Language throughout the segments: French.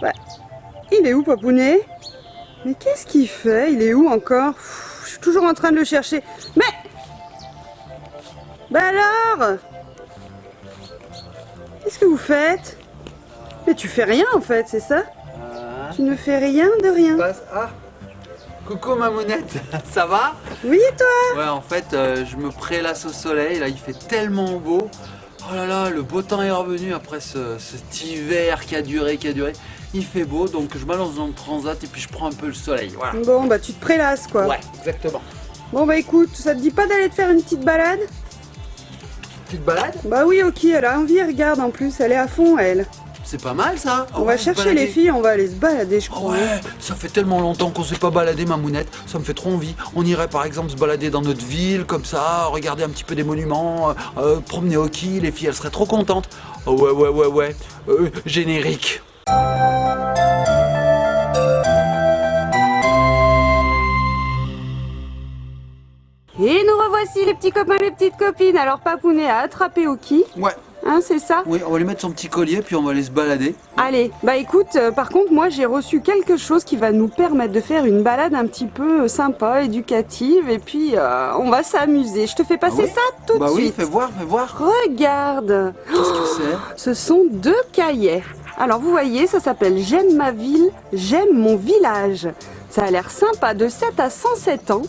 Bah, il est où, Papounet? Mais qu'est-ce qu'il fait? Il est où encore? Je suis toujours en train de le chercher. Mais... Bah alors? Qu'est-ce que vous faites? Mais tu fais rien en fait, c'est ça? Tu ne fais rien de rien. Ah, coucou Mamounette, ça va? Oui, et toi? Ouais, en fait, je me prélasse au soleil, là il fait tellement beau. Oh là là, le beau temps est revenu après cet hiver qui a duré. Il fait beau, donc je balance dans le transat et puis je prends un peu le soleil, voilà. Bon, bah tu te prélasses quoi. Ouais, exactement. Bon bah écoute, ça te dit pas d'aller te faire une petite balade? Petite balade? Bah oui, ok, elle a envie, regarde en plus, elle est à fond elle. C'est pas mal ça. On va chercher les filles, on va aller se balader, je crois. Ouais, ça fait tellement longtemps qu'on s'est pas baladé, Mamounette. Ça me fait trop envie. On irait par exemple se balader dans notre ville, comme ça, regarder un petit peu des monuments, promener au quai. Les filles, elles seraient trop contentes. Oh, ouais. Générique. Et nous revoici les petits copains, les petites copines. Alors Papounet a attrapé Oki. Ouais. Hein, c'est ça? Oui, on va lui mettre son petit collier, puis on va aller se balader. Allez, bah écoute, par contre, moi j'ai reçu quelque chose qui va nous permettre de faire une balade un petit peu sympa, éducative, et puis on va s'amuser. Je te fais passer ça tout de oui, suite. fais voir. Regarde. Qu'est-ce que c'est? Ce sont 2 cahiers. Alors vous voyez, ça s'appelle J'aime ma ville, j'aime mon village. Ça a l'air sympa, de 7 à 107 ans.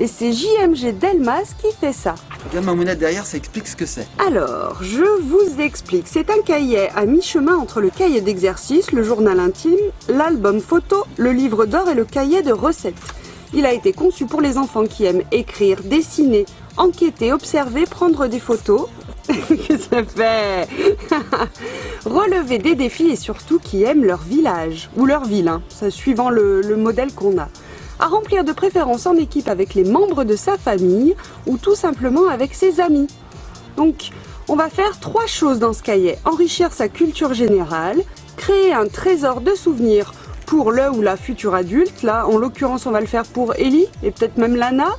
Et c'est JMG Delmas qui fait ça. Regarde Mamounette derrière, ça explique ce que c'est. Alors, je vous explique. C'est un cahier à mi-chemin entre le cahier d'exercice, le journal intime, l'album photo, le livre d'or et le cahier de recettes. Il a été conçu pour les enfants qui aiment écrire, dessiner, enquêter, observer, prendre des photos. Qu'est-ce que ça fait? Relever des défis et surtout qui aiment leur village ou leur ville, hein, ça, suivant le modèle qu'on a. À remplir de préférence en équipe avec les membres de sa famille ou tout simplement avec ses amis. Donc, on va faire 3 choses dans ce cahier. Enrichir sa culture générale, créer un trésor de souvenirs pour le ou la future adulte. Là, en l'occurrence, on va le faire pour Ellie et peut-être même Lana.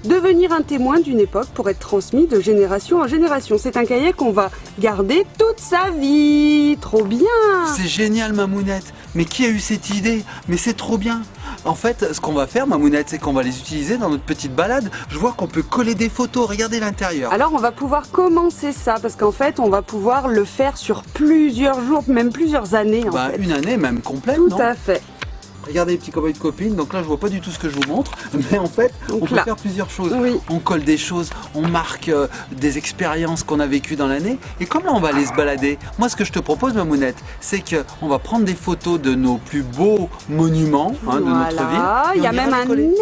Devenir un témoin d'une époque pour être transmis de génération en génération. C'est un cahier qu'on va garder toute sa vie. Trop bien! C'est génial Mamounette. Mais qui a eu cette idée? Mais c'est trop bien. En fait, ce qu'on va faire Mamounette, c'est qu'on va les utiliser dans notre petite balade. Je vois qu'on peut coller des photos, regardez l'intérieur. Alors on va pouvoir commencer ça, parce qu'en fait on va pouvoir le faire sur plusieurs jours, même plusieurs années en fait. Une année même complète, Tout non? à fait. Regardez les petits copains de copines, donc là je vois pas du tout ce que je vous montre, mais en fait on peut faire plusieurs choses. Oui. On colle des choses, on marque des expériences qu'on a vécues dans l'année, et comme là on va aller se balader, moi ce que je te propose Mamounette, c'est qu'on va prendre des photos de nos plus beaux monuments de notre ville. Il y a même un herbier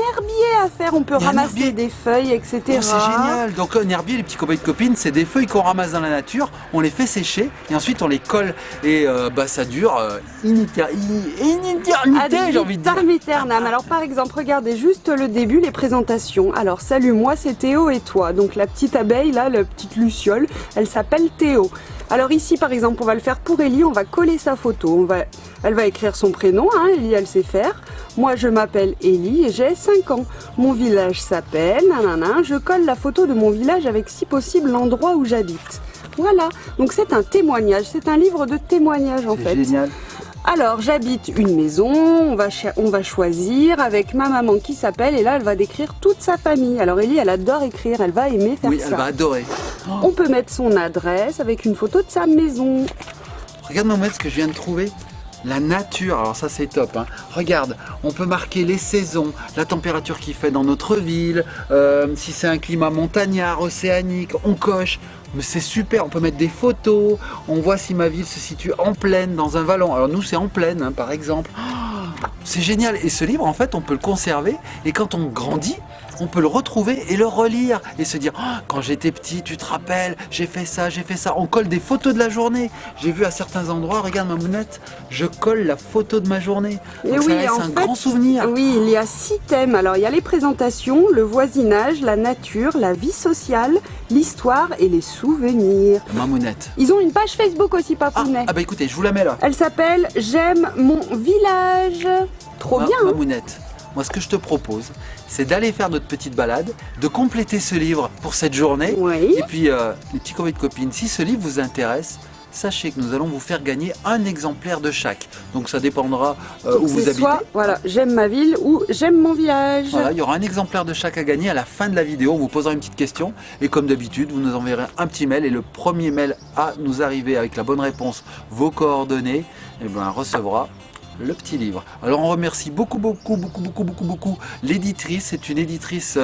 à faire, on peut ramasser des feuilles, etc. Oh, c'est génial, donc un herbier les petits copains de copines, c'est des feuilles qu'on ramasse dans la nature, on les fait sécher, et ensuite on les colle, et ça dure une éternité. J'ai envie de dire. Aeternam. Alors par exemple, regardez juste le début, les présentations. Alors salut, moi c'est Théo et toi. Donc la petite abeille là, la petite luciole, elle s'appelle Théo. Alors ici par exemple, on va le faire pour Ellie, on va coller sa photo. Elle va écrire son prénom, hein, Ellie elle sait faire. Moi je m'appelle Ellie et j'ai 5 ans. Mon village s'appelle, nanana. Je colle la photo de mon village avec si possible l'endroit où j'habite. Voilà, donc c'est un témoignage, c'est un livre de témoignages en fait. C'est génial. Alors, j'habite une maison, on va choisir avec ma maman qui s'appelle, et là, elle va décrire toute sa famille. Alors, Ellie, elle adore écrire, elle va aimer faire ça. Oui, elle va adorer. On peut mettre son adresse avec une photo de sa maison. Regarde Mamounette ce que je viens de trouver. La nature, alors ça c'est top, hein. Regarde, on peut marquer les saisons, la température qu'il fait dans notre ville, si c'est un climat montagnard, océanique, on coche. Mais c'est super, on peut mettre des photos, on voit si ma ville se situe en plaine, dans un vallon. Alors nous c'est en plaine, hein, par exemple. C'est génial, et ce livre en fait on peut le conserver, et quand on grandit, on peut le retrouver et le relire et se dire quand j'étais petit, tu te rappelles, j'ai fait ça. On colle des photos de la journée. J'ai vu à certains endroits, regarde Mamounette, je colle la photo de ma journée. Donc ça laisse un grand souvenir. Oui, il y a 6 thèmes. Alors il y a les présentations, le voisinage, la nature, la vie sociale, l'histoire et les souvenirs. Mamounette. Ils ont une page Facebook aussi, Papounet. Ah bah écoutez, je vous la mets là. Elle s'appelle J'aime mon village. Trop bien. Mamounette. Moi, ce que je te propose, c'est d'aller faire notre petite balade, de compléter ce livre pour cette journée. Oui. Et puis, les petits copains de copines, si ce livre vous intéresse, sachez que nous allons vous faire gagner un exemplaire de chaque. Donc ça dépendra où vous C'est habitez. soit, voilà, j'aime ma ville ou j'aime mon village. Voilà, il y aura un exemplaire de chaque à gagner à la fin de la vidéo. On vous posera une petite question et comme d'habitude, vous nous enverrez un petit mail et le premier mail à nous arriver avec la bonne réponse, vos coordonnées, et ben, recevra le petit livre. Alors on remercie beaucoup l'éditrice. C'est une éditrice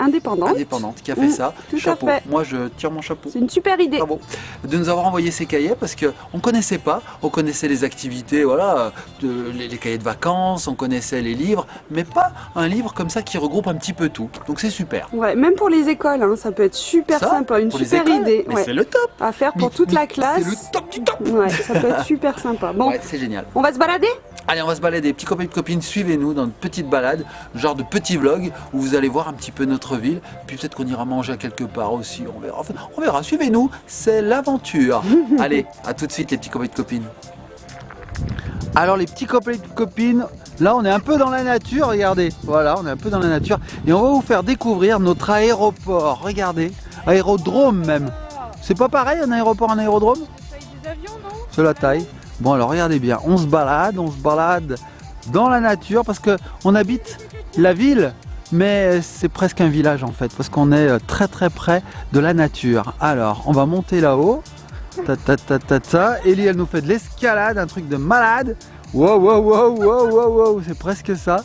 indépendante qui a fait ça. Tout Chapeau. à fait. Moi je tire mon chapeau. C'est une super idée. Bravo. De nous avoir envoyé ces cahiers parce qu'on ne connaissait pas, on connaissait les activités, voilà, les cahiers de vacances, on connaissait les livres, mais pas un livre comme ça qui regroupe un petit peu tout. Donc c'est super. Ouais, même pour les écoles, hein, ça peut être super Ça, sympa, une pour les super écoles, idée. mais Ouais. c'est le top. À faire pour toute la classe. C'est le top du top. Ouais, ça peut être super sympa. Bon, Ouais, c'est génial. on va se balader? Allez, on va se balader, petits copains et copines, suivez-nous dans une petite balade, genre de petit vlog où vous allez voir un petit peu notre ville, puis peut-être qu'on ira manger à quelque part aussi, on verra. Enfin, on verra, suivez-nous, c'est l'aventure. Allez, à tout de suite les petits copains et copines. Alors les petits copains et copines, là on est un peu dans la nature, regardez, voilà, on est un peu dans la nature et on va vous faire découvrir notre aéroport, regardez, aérodrome même. C'est pas pareil un aéroport, un aérodrome? Des avions, non? C'est la taille. Bon alors regardez bien, on se balade dans la nature parce qu'on habite la ville, mais c'est presque un village en fait, parce qu'on est très près de la nature. Alors on va monter là-haut, Ellie elle nous fait de l'escalade, un truc de malade. Wow, c'est presque ça.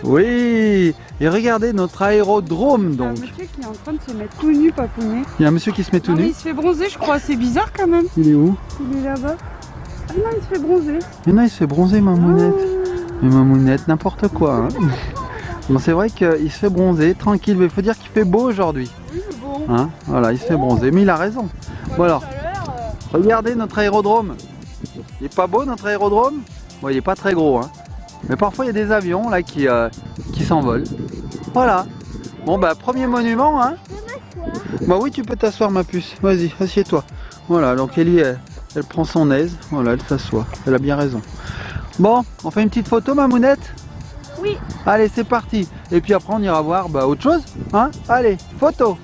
Oui, et regardez notre aérodrome Il y a un donc. monsieur qui est en train de se mettre tout nu, papounet. Il y a un monsieur qui se met tout Non, mais nu. il se fait bronzer, je crois. C'est bizarre quand même. Il est où? Il est là-bas. Ah non, il se fait bronzer. Mais non, il se fait bronzer Mamounette. Mais Mamounette, n'importe quoi. Hein. Bon, c'est vrai qu'il se fait bronzer, tranquille, mais il faut dire qu'il fait beau aujourd'hui. Oui, mais bon. Hein, voilà, il se fait bronzer, mais il a raison. Bon alors, regardez notre aérodrome. Il est pas beau notre aérodrome? Bon, il est pas très gros, hein. Mais parfois il y a des avions là qui s'envolent. Voilà. Bon bah premier monument, hein. Bah oui, tu peux t'asseoir ma puce. Vas-y, assieds-toi. Voilà, donc Ellie, elle prend son aise. Voilà, elle s'assoit. Elle a bien raison. Bon, on fait une petite photo, Mamounette? Oui. Allez, c'est parti. Et puis après, on ira voir autre chose. Hein? Allez, photo.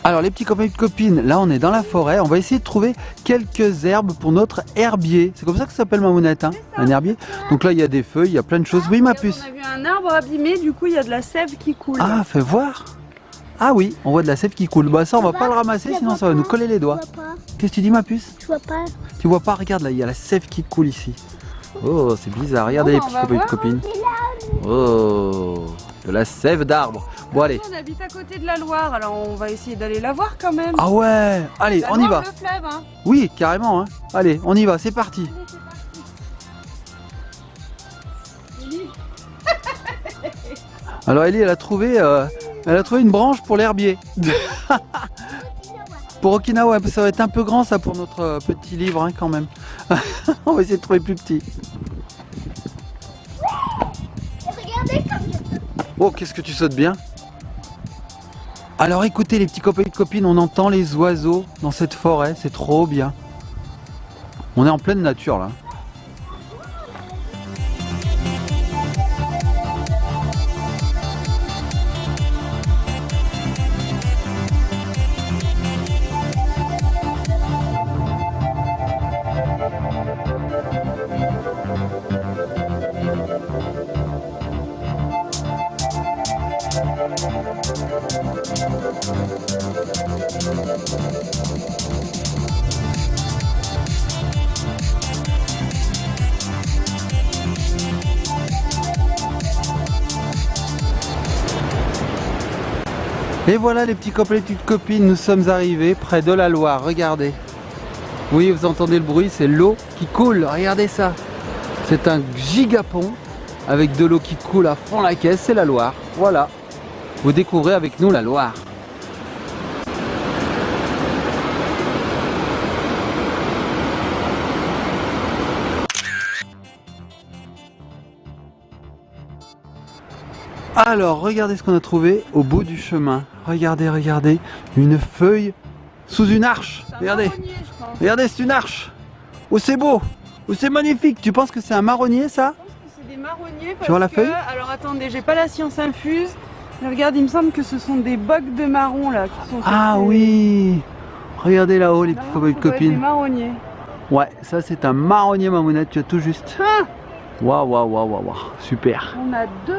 Alors les petits copains et copines, là on est dans la forêt, on va essayer de trouver quelques herbes pour notre herbier. C'est comme ça que ça s'appelle Mamounette, hein? Un herbier. Donc là il y a des feuilles, il y a plein de choses. Oui ma puce. On a vu un arbre abîmé, du coup il y a de la sève qui coule. Ah, fais voir. Ah oui, on voit de la sève qui coule. Bah ça on va pas le ramasser sinon ça va nous coller les doigts. Qu'est-ce que tu dis ma puce? Je vois pas. Tu vois pas, regarde là, il y a la sève qui coule ici. Oh c'est bizarre, regardez les Bon, petits on va copains et voir, copines. Oh, de la sève d'arbre. Bon allez. On habite à côté de la Loire, alors on va essayer d'aller la voir quand même. Ah ouais, allez La on y va. Loire, le fleuve, hein. Oui carrément, hein. Allez on y va, c'est parti. Alors Ellie elle a trouvé une branche pour l'herbier. Pour Okinawa, ça va être un peu grand ça pour notre petit livre hein, quand même. On va essayer de trouver plus petit. Regardez comme Oh qu'est-ce que tu sautes bien. Alors écoutez les petits copains et copines, on entend les oiseaux dans cette forêt, c'est trop bien. On est en pleine nature là. Et voilà les petits copains et les petites copines, nous sommes arrivés près de la Loire, regardez. Oui, vous entendez le bruit, c'est l'eau qui coule, regardez ça. C'est un gigapont avec de l'eau qui coule à fond la caisse, c'est la Loire. Voilà, vous découvrez avec nous la Loire. Alors, regardez ce qu'on a trouvé au bout du chemin. Regardez, regardez, une feuille sous une arche. C'est un Regardez, marronnier, je pense. regardez, c'est une arche. Oh, c'est beau. Oh, c'est magnifique. Tu penses que c'est un marronnier, ça? Je pense que c'est des marronniers parce Tu vois la que... feuille? Alors attendez, j'ai pas la science infuse, Mais regarde, il me semble que ce sont des bocs de marron là qui sont Ah sortis. oui. Regardez là-haut les petits copains et Ça doit être des copines. marronniers. Ouais, ça c'est un marronnier Mamounette, tu as tout juste. Ah, Waouh, waouh, waouh, waouh, waouh. Super. on a 2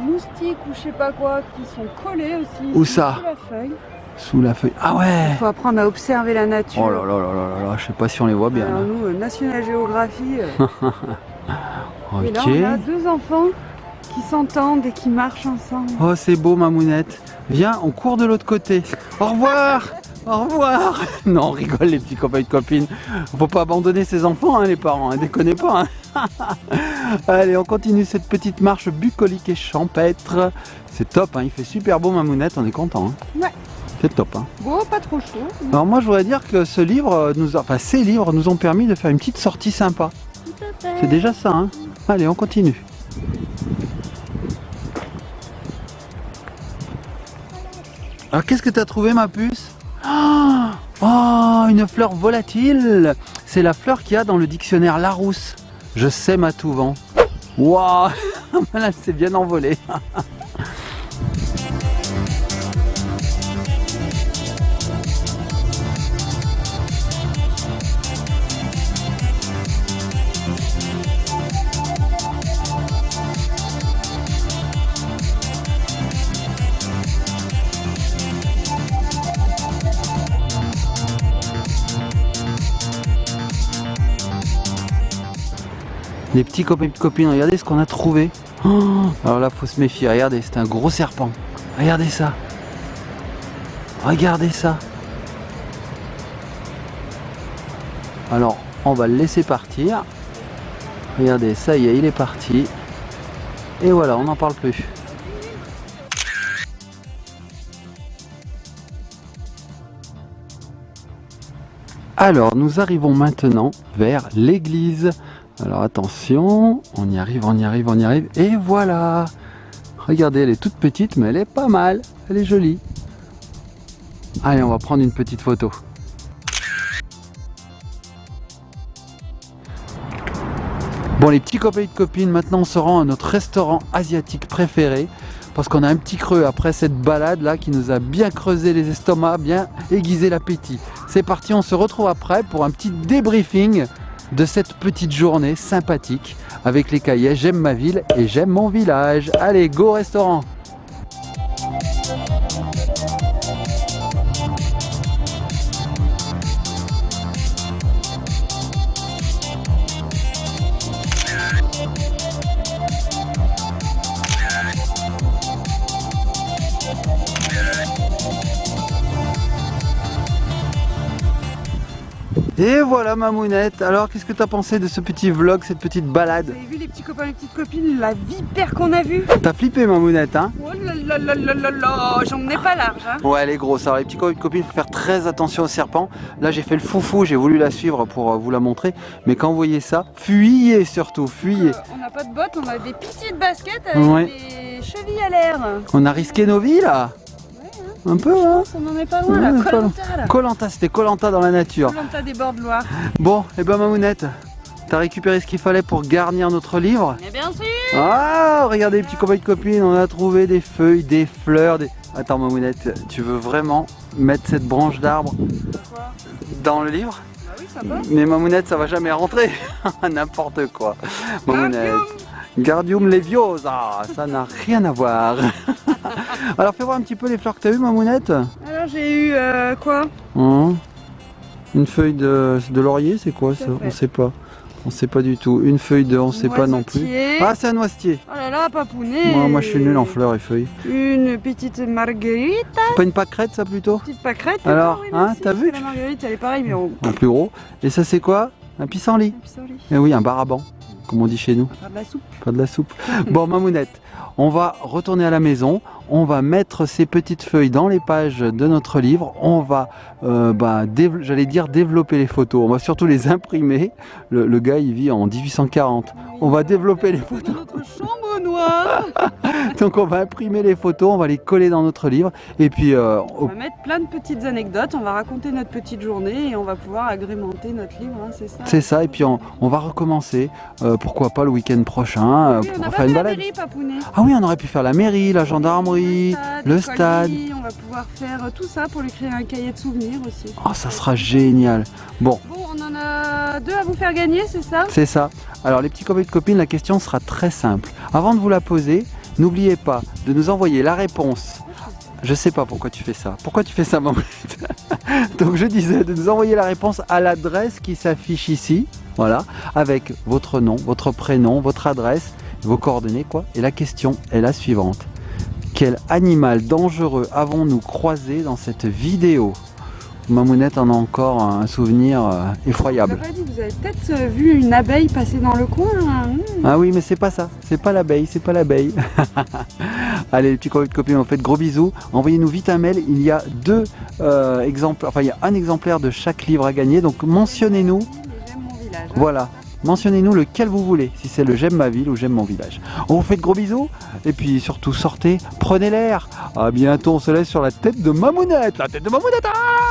moustiques ou je sais pas quoi qui sont collés aussi. Où ici, ça? sous la feuille. Sous la feuille. Ah ouais. Il faut apprendre à observer la nature. Oh là là là là là, je sais pas si on les voit bien. Alors là. nous, National Geography. Et là, Ok. on a 2 enfants qui s'entendent et qui marchent ensemble. Oh, c'est beau, Mamounette. Viens, on court de l'autre côté. Au revoir. Au revoir. Non, on rigole, les petits copains et copines. Faut pas abandonner ses enfants, hein, les parents. Hein, déconnez pas. Hein. Allez, on continue cette petite marche bucolique et champêtre. C'est top, hein, il fait super beau, Mamounette. On est content. Hein. Ouais. C'est top. Hein. Bon, pas trop chaud. Alors moi, je voudrais dire que ce livre, ces livres nous ont permis de faire une petite sortie sympa. Tout à fait. C'est déjà ça. Hein. Allez, on continue. Alors qu'est-ce que tu as trouvé, ma puce? Oh, une fleur volatile. C'est la fleur qu'il y a dans le dictionnaire Larousse. Je sème à tout vent. Waouh. Là, c'est bien envolé. Les petits copains et copines, regardez ce qu'on a trouvé. Oh, alors là, faut se méfier. Regardez, c'est un gros serpent. Regardez ça. Regardez ça. Alors, on va le laisser partir. Regardez, ça y est, il est parti. Et voilà, on n'en parle plus. Alors, nous arrivons maintenant vers l'église. Alors attention, on y arrive, on y arrive, on y arrive. Et voilà. Regardez, elle est toute petite, mais elle est pas mal. Elle est jolie. Allez, on va prendre une petite photo. Bon, les petits copains et copines, maintenant on se rend à notre restaurant asiatique préféré. Parce qu'on a un petit creux après cette balade là qui nous a bien creusé les estomacs, bien aiguisé l'appétit. C'est parti, on se retrouve après pour un petit débriefing de cette petite journée sympathique avec les cahiers. J'aime ma ville et j'aime mon village. Allez, go au restaurant! Et voilà Mamounette, alors qu'est-ce que tu as pensé de ce petit vlog, cette petite balade? Vous avez vu les petits copains et les petites copines, la vipère qu'on a vue? T'as flippé Mamounette, hein? Oh là là là là là là, j'en ai pas large, hein. Ouais, elle est grosse. Alors les petits copains et copines, il faut faire très attention aux serpents. Là j'ai fait le foufou, j'ai voulu la suivre pour vous la montrer. Mais quand vous voyez ça, fuyez surtout, fuyez. On n'a pas de bottes, on a des petites baskets avec Ouais. des chevilles à l'air. On a risqué nos vies là. Un peu, hein? On en est pas loin là, Ouais, pas loin. Koh-Lanta là. Koh-Lanta, c'était Koh-Lanta dans la nature. Koh-Lanta des bords de Loire. Bon, et ben Mamounette, t'as récupéré ce qu'il fallait pour garnir notre livre. Mais bien sûr. Ah, regardez les petits copains et copines, on a trouvé des feuilles, des fleurs, des... Attends Mamounette, tu veux vraiment mettre cette branche d'arbre Quoi? dans le livre? Bah oui, ça passe. Mais Mamounette, ça va jamais rentrer. N'importe quoi. Mamounette. Gardium leviosa, ça n'a rien à voir. Alors fais voir un petit peu les fleurs que tu as eues, Mamounette. Alors j'ai eu quoi? Hein, une feuille de laurier, c'est quoi ça? Tout à fait. On sait pas. On sait pas du tout. Une feuille de, on sait pas non plus. Noisetier. Ah, c'est un noisetier. Oh là là, papounet. Moi je suis nul en fleurs et feuilles. Une petite marguerite, C'est pas une pâquerette ça plutôt? petite pâquerette. Alors, oui, hein, merci, t'as vu? La marguerite, elle est pareille, mais on... En plus gros. Et ça c'est quoi? Un pissenlit. pissenlit. Eh oui, un baraban, comme on dit chez nous. On va faire de la soupe. Pas de la soupe. Bon, Mamounette, on va retourner à la maison. On va mettre ces petites feuilles dans les pages de notre livre. On va, j'allais dire, développer les photos. On va surtout les imprimer. Le gars, il vit en 1840. On va développer les photos. Dans notre chambre noire. Donc, on va imprimer les photos. On va les coller dans notre livre. Et puis, On va mettre plein de petites anecdotes. On va raconter notre petite journée et on va pouvoir agrémenter notre livre. Hein, c'est ça. c'est ça. Et puis, on va recommencer. Pourquoi pas le week-end prochain Oui, on pour n'a faire pas une fait la balade. mairie, papounet. Ah Ah oui, on aurait pu faire la mairie, la gendarmerie, le stade. Colis, on va pouvoir faire tout ça pour lui créer un cahier de souvenirs aussi. Oh, ça sera génial. Bon, Bon, on en a 2 à vous faire gagner, c'est ça? c'est ça. Alors les petits copains et copines, la question sera très simple. Avant de vous la poser, n'oubliez pas de nous envoyer la réponse. Je sais pas pourquoi tu fais ça. Pourquoi tu fais ça, maman? Donc je disais de nous envoyer la réponse à l'adresse qui s'affiche ici. Voilà, avec votre nom, votre prénom, votre adresse, vos coordonnées quoi. Et la question est la suivante. Quel animal dangereux avons-nous croisé dans cette vidéo? Mamounette en a encore un souvenir effroyable. Vous avez pas dit, vous avez peut-être vu une abeille passer dans le coin là. Ah oui, mais c'est pas ça, c'est pas l'abeille, c'est pas l'abeille. Allez, les petits copines, on fait de gros bisous. Envoyez-nous vite un mail, il y a 2 exemplaires, enfin il y a un exemplaire de chaque livre à gagner, donc mentionnez-nous, J'aime mon village. Hein. voilà, mentionnez-nous lequel vous voulez, si c'est le j'aime ma ville ou j'aime mon village. On vous fait de gros bisous, et puis surtout sortez, prenez l'air. À bientôt, on se laisse sur la tête de Mamounette, la tête de Mamounette. Ah